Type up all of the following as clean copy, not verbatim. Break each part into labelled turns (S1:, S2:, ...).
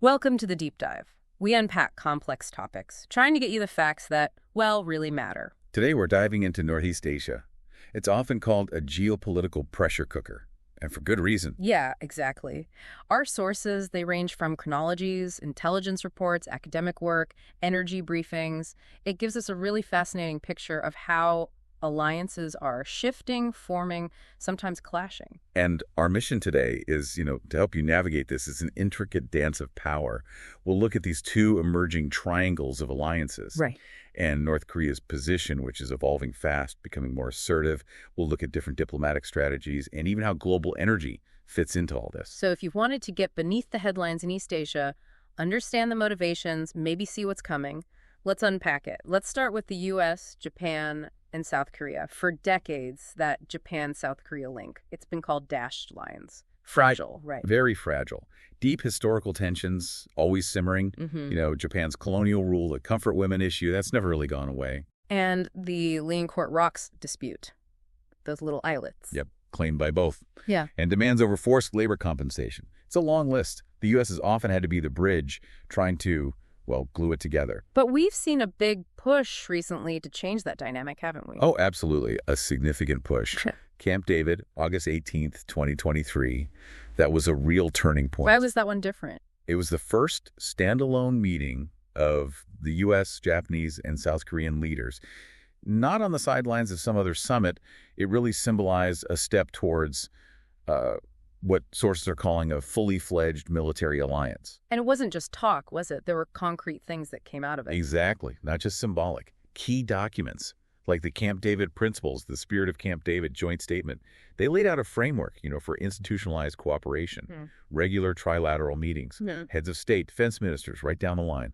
S1: Welcome to the Deep Dive. We unpack complex topics, trying to get you the facts that, well, really matter.
S2: Today we're diving into Northeast Asia. It's often called a geopolitical pressure cooker, and for good reason.
S1: Yeah, exactly. Our sources, they range from chronologies, intelligence reports, academic work, energy briefings. It gives us a really fascinating picture of how alliances are shifting, forming, sometimes clashing.
S2: And our mission today is, to help you navigate this. It's an intricate dance of power. We'll look at these two emerging triangles of alliances.
S1: Right.
S2: And North Korea's position, which is evolving fast, becoming more assertive. We'll look at different diplomatic strategies and even how global energy fits into all this.
S1: So if you've wanted to get beneath the headlines in East Asia, understand the motivations, maybe see what's coming, let's unpack it. Let's start with the U.S., Japan, and South Korea. For decades, that Japan-South Korea link, it's been called dashed lines. Fragile, right.
S2: Very fragile. Deep historical tensions, always simmering. Japan's colonial rule, the comfort women issue, that's never really gone away.
S1: And the Liancourt Rocks dispute, those little islets.
S2: Yep, claimed by both.
S1: Yeah.
S2: And demands over forced labor compensation. It's a long list. The U.S. has often had to be the bridge trying to, glue it together.
S1: But we've seen a big push recently to change that dynamic, haven't we?
S2: Oh, absolutely. A significant push. Camp David, August 18th, 2023. That was a real turning point.
S1: Why was that one different?
S2: It was the first standalone meeting of the U.S., Japanese, and South Korean leaders. Not on the sidelines of some other summit. It really symbolized a step towards what sources are calling a fully fledged military alliance.
S1: And it wasn't just talk, was it? There were concrete things that came out of it.
S2: Exactly. Not just symbolic. Key documents, like the Camp David Principles, the Spirit of Camp David joint statement, they laid out a framework, for institutionalized cooperation, regular trilateral meetings, heads of state, defense ministers, right down the line,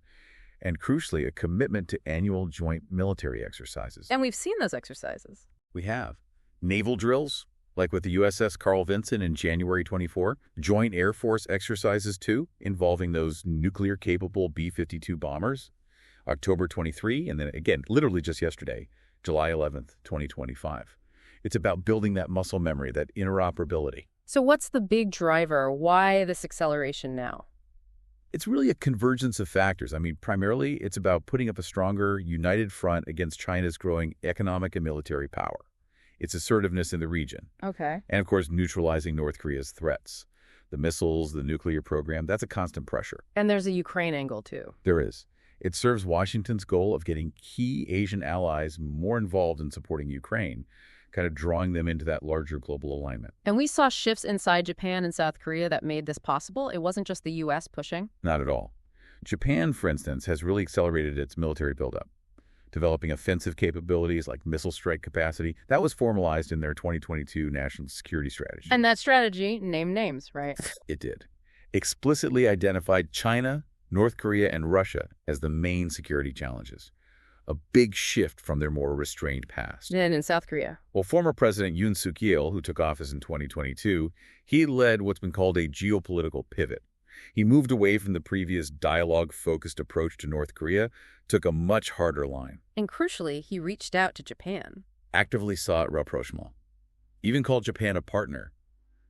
S2: and crucially, a commitment to annual joint military exercises.
S1: And we've seen those exercises.
S2: We have. Naval drills, like with the USS Carl Vinson in January 24, joint Air Force exercises too, involving those nuclear-capable B-52 bombers, October 23, and then again, literally just yesterday, July 11th, 2025. It's about building that muscle memory, that interoperability.
S1: So what's the big driver? Why this acceleration now?
S2: It's really a convergence of factors. Primarily, it's about putting up a stronger, united front against China's growing economic and military power. Its assertiveness in the region.
S1: Okay.
S2: And, of course, neutralizing North Korea's threats. The missiles, the nuclear program, that's a constant pressure.
S1: And there's a Ukraine angle, too.
S2: There is. It serves Washington's goal of getting key Asian allies more involved in supporting Ukraine, kind of drawing them into that larger global alignment.
S1: And we saw shifts inside Japan and South Korea that made this possible. It wasn't just the U.S. pushing.
S2: Not at all. Japan, for instance, has really accelerated its military buildup, developing offensive capabilities like missile strike capacity. That was formalized in their 2022 national security strategy.
S1: And that strategy named names, right?
S2: It did. Explicitly identified China, North Korea, and Russia as the main security challenges. A big shift from their more restrained past.
S1: And in South Korea?
S2: Well, former President Yoon Suk-yeol, who took office in 2022, he led what's been called a geopolitical pivot. He moved away from the previous dialogue-focused approach to North Korea, took a much harder line.
S1: And crucially, he reached out to Japan.
S2: Actively sought rapprochement. Even called Japan a partner.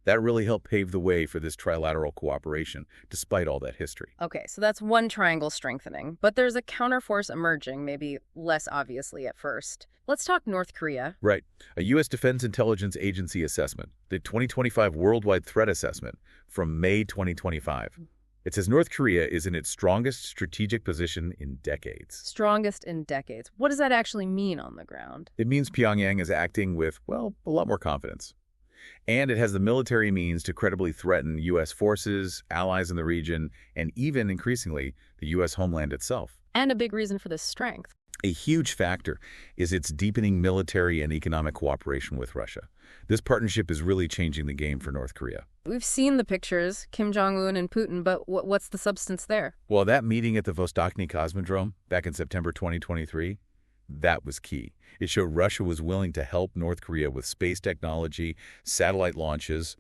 S2: That really helped pave the way for this trilateral cooperation, despite all that history.
S1: Okay, so that's one triangle strengthening. But there's a counterforce emerging, maybe less obviously at first. Let's talk North Korea.
S2: Right. A U.S. Defense Intelligence Agency assessment, the 2025 Worldwide Threat Assessment from May 2025. It says North Korea is in its strongest strategic position in decades.
S1: Strongest in decades. What does that actually mean on the ground?
S2: It means Pyongyang is acting with, a lot more confidence. And it has the military means to credibly threaten U.S. forces, allies in the region, and even, increasingly, the U.S. homeland itself.
S1: And a big reason for this strength.
S2: A huge factor is its deepening military and economic cooperation with Russia. This partnership is really changing the game for North Korea.
S1: We've seen the pictures, Kim Jong-un and Putin, but what's the substance there?
S2: Well, that meeting at the Hwasong-18 Cosmodrome back in September 2023, that was key. It showed Russia was willing to help North Korea with space technology, satellite launches,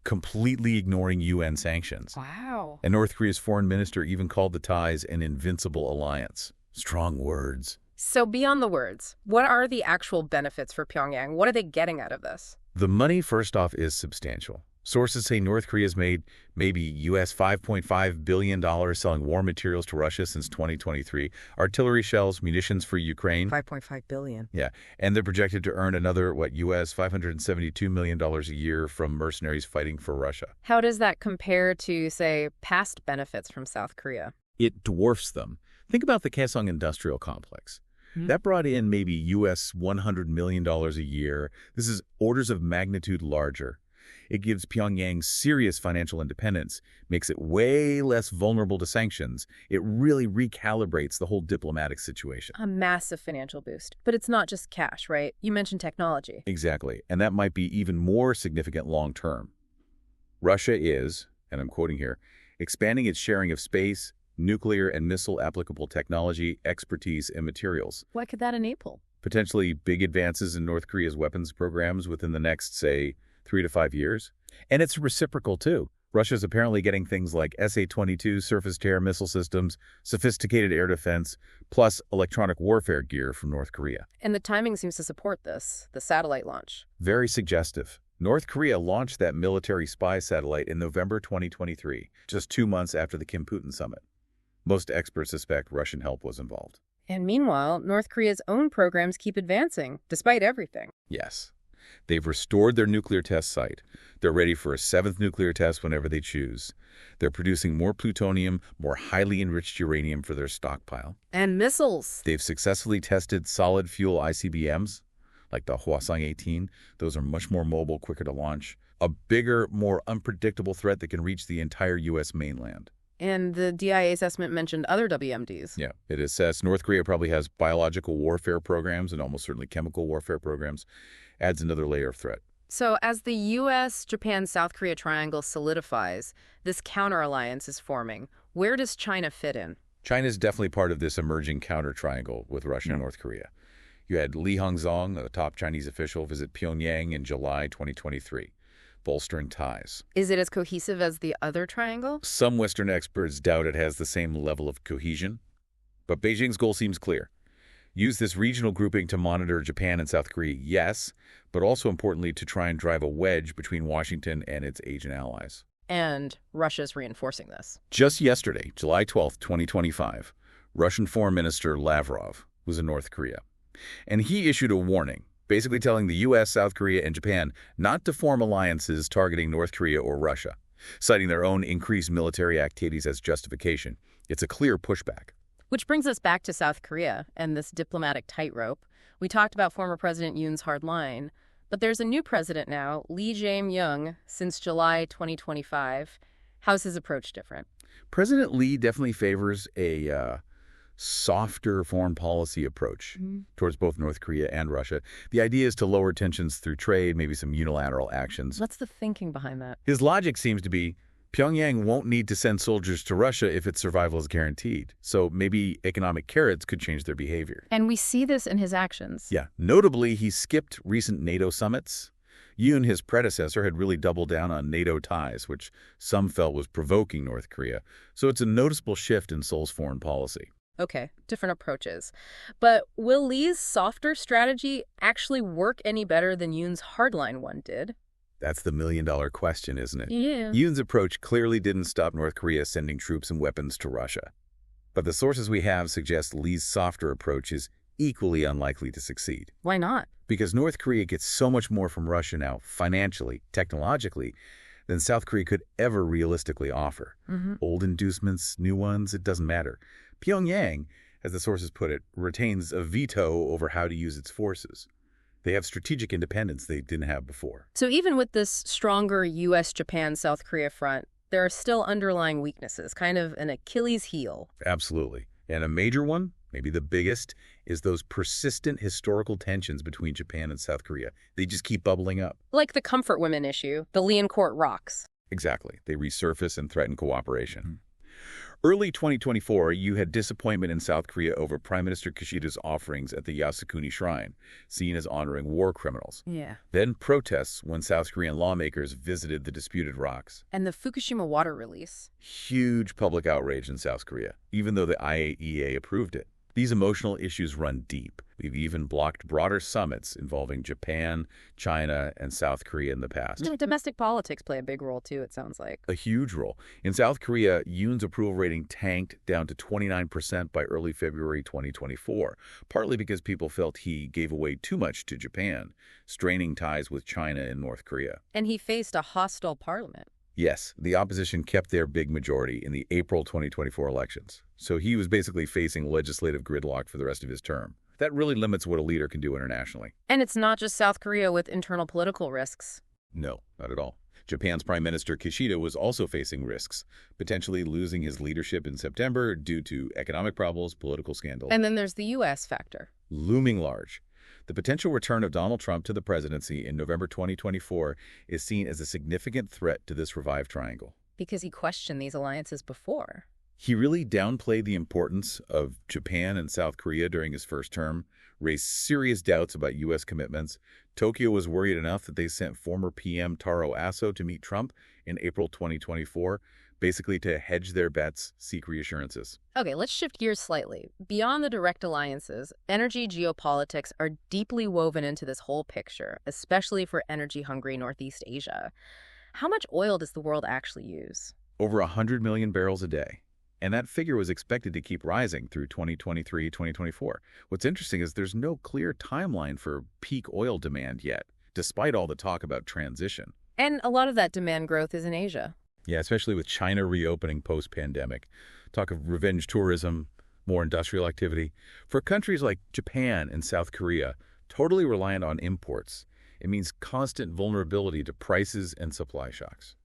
S2: completely ignoring UN sanctions.
S1: Wow.
S2: And North Korea's foreign minister even called the ties an invincible alliance. Strong words.
S1: So beyond the words, what are the actual benefits for Pyongyang? What are they getting out of this?
S2: The money, first off, is substantial. Sources say North Korea's made maybe US $5.5 billion selling war materials to Russia since 2023, artillery shells, munitions for Ukraine.
S1: 5.5 billion.
S2: Yeah, and they're projected to earn another, US $572 million a year from mercenaries fighting for Russia.
S1: How does that compare to, say, past benefits from South Korea?
S2: It dwarfs them. Think about the Hwasong industrial complex. That brought in maybe US $100 million a year. This is orders of magnitude larger. It gives Pyongyang serious financial independence, makes it way less vulnerable to sanctions. It really recalibrates the whole diplomatic situation.
S1: A massive financial boost. But it's not just cash, right? You mentioned technology.
S2: Exactly, and that might be even more significant long-term. Russia is, and I'm quoting here, expanding its sharing of space, nuclear and missile-applicable technology, expertise, and materials.
S1: What could that enable?
S2: Potentially big advances in North Korea's weapons programs within the next, say, 3 to 5 years. And it's reciprocal, too. Russia's apparently getting things like SA-22 surface-to-air missile systems, sophisticated air defense, plus electronic warfare gear from North Korea.
S1: And the timing seems to support this, the satellite launch.
S2: Very suggestive. North Korea launched that military spy satellite in November 2023, just 2 months after the Kim-Putin summit. Most experts suspect Russian help was involved.
S1: And meanwhile, North Korea's own programs keep advancing, despite everything.
S2: Yes. They've restored their nuclear test site. They're ready for a 7th nuclear test whenever they choose. They're producing more plutonium, more highly enriched uranium for their stockpile.
S1: And missiles.
S2: They've successfully tested solid fuel ICBMs, like the Hwasong-18. Those are much more mobile, quicker to launch. A bigger, more unpredictable threat that can reach the entire U.S. mainland.
S1: And the DIA assessment mentioned other WMDs.
S2: Yeah, it assessed North Korea probably has biological warfare programs and almost certainly chemical warfare programs. Adds another layer of threat.
S1: So as the U.S., Japan, South Korea triangle solidifies, this counter-alliance is forming. Where does China fit in?
S2: China's definitely part of this emerging counter-triangle with Russia and North Korea. You had Li Hongzong, a top Chinese official, visit Pyongyang in July 2023. Bolstering ties.
S1: Is it as cohesive as the other triangle?
S2: Some Western experts doubt it has the same level of cohesion, but Beijing's goal seems clear. Use this regional grouping to monitor Japan and South Korea, yes, but also importantly to try and drive a wedge between Washington and its Asian allies.
S1: And Russia's reinforcing this.
S2: Just yesterday, July 12, 2025, Russian Foreign Minister Lavrov was in North Korea, and he issued a warning, basically telling the U.S., South Korea, and Japan not to form alliances targeting North Korea or Russia, citing their own increased military activities as justification. It's a clear pushback.
S1: Which brings us back to South Korea and this diplomatic tightrope. We talked about former President Yoon's hard line, but there's a new president now, Lee Jae-myung, since July 2025. How's his approach different?
S2: President Lee definitely favors a softer foreign policy approach towards both North Korea and Russia. The idea is to lower tensions through trade, maybe some unilateral actions.
S1: What's the thinking behind that?
S2: His logic seems to be Pyongyang won't need to send soldiers to Russia if its survival is guaranteed. So maybe economic carrots could change their behavior.
S1: And we see this in his actions.
S2: Yeah. Notably, he skipped recent NATO summits. Yoon, his predecessor, had really doubled down on NATO ties, which some felt was provoking North Korea. So it's a noticeable shift in Seoul's foreign policy.
S1: Okay, different approaches. But will Lee's softer strategy actually work any better than Yoon's hardline one did?
S2: That's the million-dollar question, isn't it?
S1: Yeah.
S2: Yoon's approach clearly didn't stop North Korea sending troops and weapons to Russia. But the sources we have suggest Lee's softer approach is equally unlikely to succeed.
S1: Why not?
S2: Because North Korea gets so much more from Russia now, financially, technologically, than South Korea could ever realistically offer. Old inducements, new ones, it doesn't matter. Pyongyang, as the sources put it, retains a veto over how to use its forces. They have strategic independence they didn't have before.
S1: So even with this stronger U.S., Japan, South Korea front, there are still underlying weaknesses, kind of an Achilles heel.
S2: Absolutely. And a major one, maybe the biggest, is those persistent historical tensions between Japan and South Korea. They just keep bubbling up.
S1: Like the comfort women issue, the Liancourt rocks.
S2: Exactly. They resurface and threaten cooperation. Early 2024, you had disappointment in South Korea over Prime Minister Kishida's offerings at the Yasukuni Shrine, seen as honoring war criminals.
S1: Yeah.
S2: Then protests when South Korean lawmakers visited the disputed rocks.
S1: And the Fukushima water release.
S2: Huge public outrage in South Korea, even though the IAEA approved it. These emotional issues run deep. We've even blocked broader summits involving Japan, China, and South Korea in the past.
S1: Domestic politics play a big role, too, it sounds like.
S2: A huge role. In South Korea, Yoon's approval rating tanked down to 29% by early February 2024, partly because people felt he gave away too much to Japan, straining ties with China and North Korea.
S1: And he faced a hostile parliament.
S2: Yes, the opposition kept their big majority in the April 2024 elections. So he was basically facing legislative gridlock for the rest of his term. That really limits what a leader can do internationally.
S1: And it's not just South Korea with internal political risks.
S2: No, not at all. Japan's Prime Minister Kishida was also facing risks, potentially losing his leadership in September due to economic problems, political scandal.
S1: And then there's the U.S. factor.
S2: Looming large. The potential return of Donald Trump to the presidency in November 2024 is seen as a significant threat to this revived triangle.
S1: Because he questioned these alliances before.
S2: He really downplayed the importance of Japan and South Korea during his first term, raised serious doubts about U.S. commitments. Tokyo was worried enough that they sent former PM Taro Aso to meet Trump in April 2024, basically to hedge their bets, seek reassurances.
S1: Okay, let's shift gears slightly. Beyond the direct alliances, energy geopolitics are deeply woven into this whole picture, especially for energy-hungry Northeast Asia. How much oil does the world actually use?
S2: Over 100 million barrels a day. And that figure was expected to keep rising through 2023, 2024. What's interesting is there's no clear timeline for peak oil demand yet, despite all the talk about transition.
S1: And a lot of that demand growth is in Asia.
S2: Yeah, especially with China reopening post-pandemic. Talk of revenge tourism, more industrial activity. For countries like Japan and South Korea, totally reliant on imports, it means constant vulnerability to prices and supply shocks.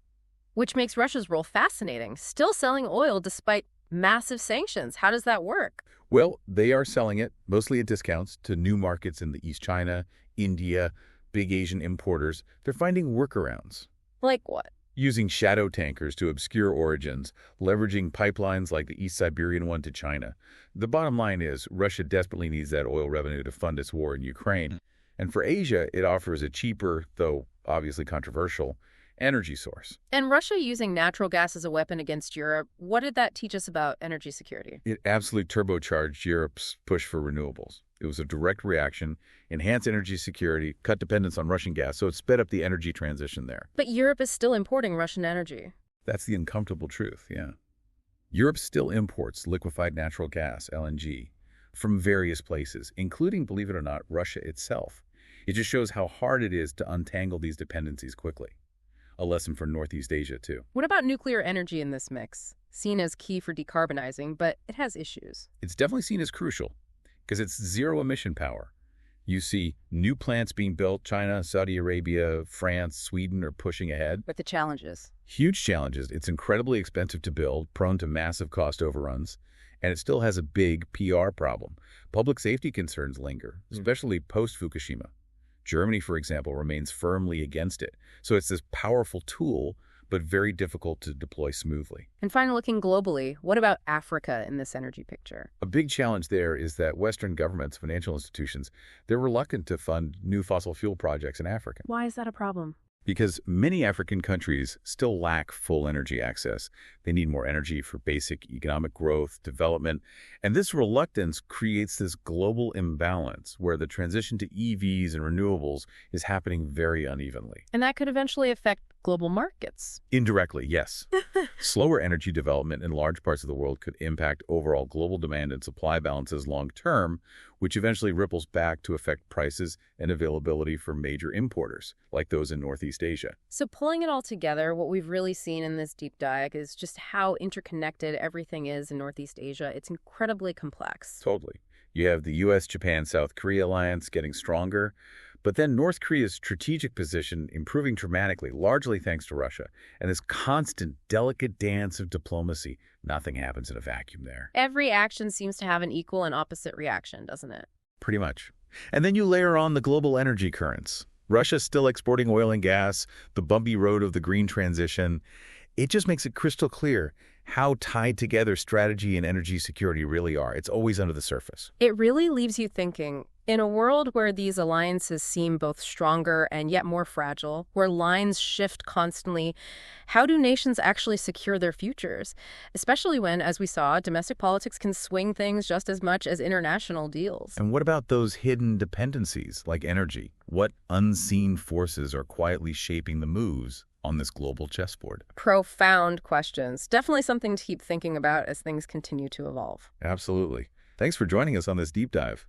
S1: Which makes Russia's role fascinating, still selling oil despite massive sanctions. How does that work?
S2: Well, they are selling it, mostly at discounts, to new markets in the East China, India, big Asian importers. They're finding workarounds.
S1: Like what?
S2: Using shadow tankers to obscure origins, leveraging pipelines like the East Siberian one to China. The bottom line is Russia desperately needs that oil revenue to fund its war in Ukraine. And for Asia, it offers a cheaper, though obviously controversial, energy source.
S1: And Russia using natural gas as a weapon against Europe, what did that teach us about energy security?
S2: It absolutely turbocharged Europe's push for renewables. It was a direct reaction, enhance energy security, cut dependence on Russian gas, so it sped up the energy transition there.
S1: But Europe is still importing Russian energy.
S2: That's the uncomfortable truth, yeah. Europe still imports liquefied natural gas, LNG, from various places, including, believe it or not, Russia itself. It just shows how hard it is to untangle these dependencies quickly. A lesson for Northeast Asia, too.
S1: What about nuclear energy in this mix? Seen as key for decarbonizing, but it has issues.
S2: It's definitely seen as crucial because it's zero-emission power. You see new plants being built. China, Saudi Arabia, France, Sweden are pushing ahead.
S1: But the challenges?
S2: Huge challenges. It's incredibly expensive to build, prone to massive cost overruns, and it still has a big PR problem. Public safety concerns linger, especially post-Fukushima. Germany, for example, remains firmly against it. So it's this powerful tool, but very difficult to deploy smoothly.
S1: And finally, looking globally, what about Africa in this energy picture?
S2: A big challenge there is that Western governments, financial institutions, they're reluctant to fund new fossil fuel projects in Africa.
S1: Why is that a problem?
S2: Because many African countries still lack full energy access. They need more energy for basic economic growth, development, and this reluctance creates this global imbalance where the transition to EVs and renewables is happening very unevenly.
S1: And that could eventually affect global markets.
S2: Indirectly, yes. Slower energy development in large parts of the world could impact overall global demand and supply balances long term, which eventually ripples back to affect prices and availability for major importers, like those in Northeast Asia.
S1: So pulling it all together, what we've really seen in this deep dive is just how interconnected everything is in Northeast Asia. It's incredibly complex.
S2: Totally. You have the U.S., Japan, South Korea alliance getting stronger, but then North Korea's strategic position improving dramatically, largely thanks to Russia, and this constant, delicate dance of diplomacy. Nothing happens in a vacuum there.
S1: Every action seems to have an equal and opposite reaction, doesn't it?
S2: Pretty much. And then you layer on the global energy currents. Russia's still exporting oil and gas, the bumpy road of the green transition. It just makes it crystal clear how tied together strategy and energy security really are. It's always under the surface.
S1: It really leaves you thinking, in a world where these alliances seem both stronger and yet more fragile, where lines shift constantly, how do nations actually secure their futures? Especially when, as we saw, domestic politics can swing things just as much as international deals.
S2: And what about those hidden dependencies, like energy? What unseen forces are quietly shaping the moves on this global chessboard?
S1: Profound questions. Definitely something to keep thinking about as things continue to evolve.
S2: Absolutely. Thanks for joining us on this deep dive.